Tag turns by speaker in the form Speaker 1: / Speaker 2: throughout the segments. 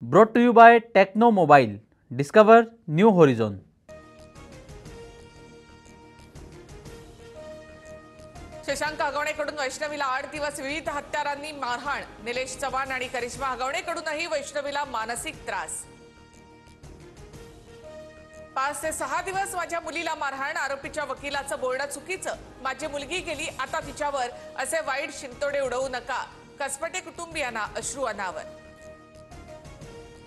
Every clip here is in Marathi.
Speaker 1: Brought to you by Techno Mobile. Discover new horizon.
Speaker 2: Shashank हगवणेकडून वैष्णवीला 8 दिवस विविध हत्यारांनी मारहाण. निलेश चव्हाण आणि करिश्मा हगवणेकडूनही वैष्णवीला मानसिक त्रास. 5 ते 6 दिवस माझ्या मुलीला मारहाण. आरोपीच्या वकिलाचं बोलणं चुकीचं. माझी मुलगी गेली, आता तिच्यावर असे वाईट शिंतोडे उडवू नका. कसपटे कुटुंबियांना अश्रू अनावर.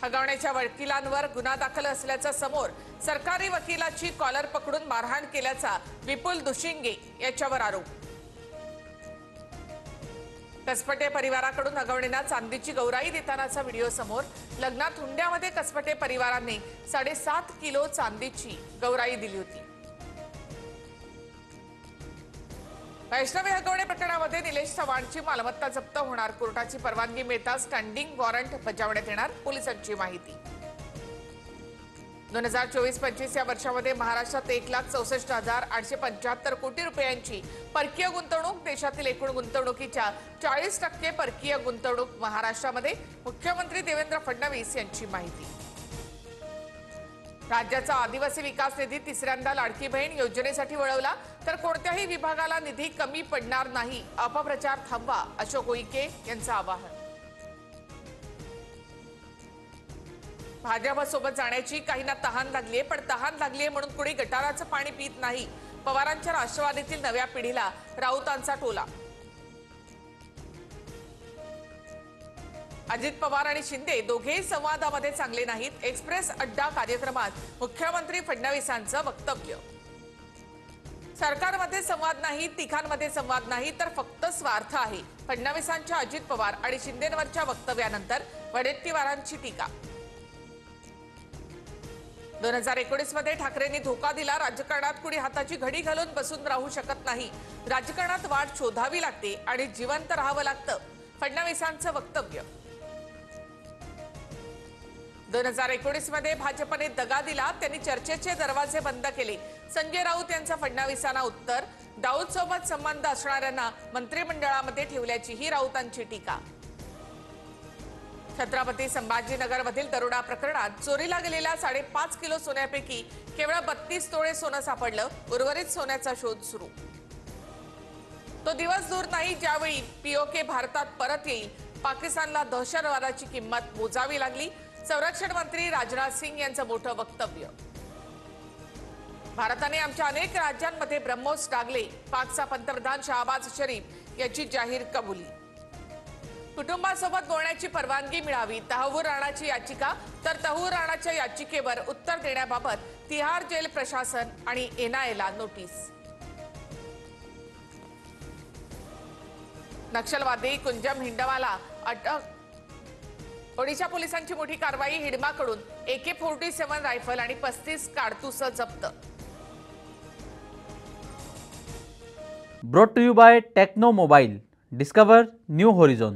Speaker 2: हगवणेच्या वकिलांवर गुन्हा दाखल असल्याचं समोर. सरकारी वकिलाची कॉलर पकडून मारहाण केल्याचा विपुल दुशिंगे याच्यावर आरोप. कसपटे परिवाराकडून हगवणेंना चांदीची गौराई देतानाचा व्हिडिओ समोर. लग्नात हुंड्यामध्ये कसपटे परिवाराने 7.5 किलो चांदीची गौराई दिली होती. वैष्णवी हगवणे प्रकरणामध्ये निलेश चव्हाणची मालमत्ता जप्त होणार. कोर्टाची परवानगी मिळताच स्टँडिंग वॉरंट बजावण्यात येणार, पोलिसांची माहिती. 2024-25 या वर्षामध्ये महाराष्ट्रात 1,64,875 कोटी रुपयांची परकीय गुंतवणूक. देशातील एकूण गुंतवणुकीच्या 40% परकीय गुंतवणूक महाराष्ट्रामध्ये. मुख्यमंत्री देवेंद्र फडणवीस यांची माहिती. राज्याचा आदिवासी विकास निधी तिसऱ्यांदा लाडकी बहीण योजनेसाठी वळवला तर कोणत्याही विभागाला निधी कमी पडणार नाही. अपप्रचार थांबवा, अशोक उईके यांचं आवाहन. भाजपसोबत जाण्याची काहींना तहान लागलीये, पण तहान लागलीये म्हणून कुणी गटाराचं पाणी पित नाही. पवारांच्या राष्ट्रवादीतील नव्या पिढीला राऊतांचा टोला. अजित पवार आणि शिंदे दोघेही संवादामध्ये चांगले नाहीत. एक्सप्रेस अड्डा कार्यक्रमात मुख्यमंत्री फडणवीसांचं वक्तव्य. सरकारमध्ये संवाद नाही, तिघांमध्ये संवाद नाही, तर फक्त स्वार्थ आहे. फडणवीसांच्या अजित पवार आणि शिंदेंवरच्या वक्तव्यानंतर वडेट्टीवारांची टीका. 2019 मध्ये ठाकरेंनी धोका दिला. राजकारणात कुणी हाताची घडी घालून बसून राहू शकत नाही. राजकारणात वाट शोधावी लागते आणि जिवंत राहावं लागतं, फडणवीसांचं वक्तव्य. 2019 मध्ये भाजपने दगा दिला. त्यांनी चर्चेचे दरवाजे बंद केले. संजय राऊत यांचं फडणवीसांना उत्तर. दाऊद सोबत संबंध असणाऱ्यांना मंत्रिमंडळामध्ये ठेवल्याची ही राऊतांची टीका. छत्रपती संभाजीनगरमधील दरोडा प्रकरणात चोरीला गेलेल्या 5.5 किलो सोन्यापैकी केवळ 32 तोळे सोनं सापडलं. उर्वरित सोन्याचा शोध सुरू. तो दिवस दूर नाही ज्यावेळी पीओके भारतात परत येईल. पाकिस्तानला दहशतवादाची किंमत मोजावी लागली. संरक्षण मंत्री राजनाथ सिंग यांचं मोठं वक्तव्य. भारताने आमच्या अनेक राज्यांमध्ये ब्रह्मोस डागले. पाकचा पंतप्रधान शहबाज शरीफ याची जाहीर कबुली. कुटुंबासोबत बोलण्याची परवानगी मिळावी. तहव्वूर राणाची याचिका. तर तहव्वूर राणाच्या याचिकेवर उत्तर देण्याबाबत तिहार जेल प्रशासन आणि एनआयएला नोटीस. नक्षलवादी कुंजम हिंडवाला अटक. ओडिशा पोलिसांची मोठी कारवाई. हिडमाकडून AK-47 रायफल आणि 35 कारतूस जप्त.
Speaker 1: Brought to you by Techno Mobile. Discover new horizon.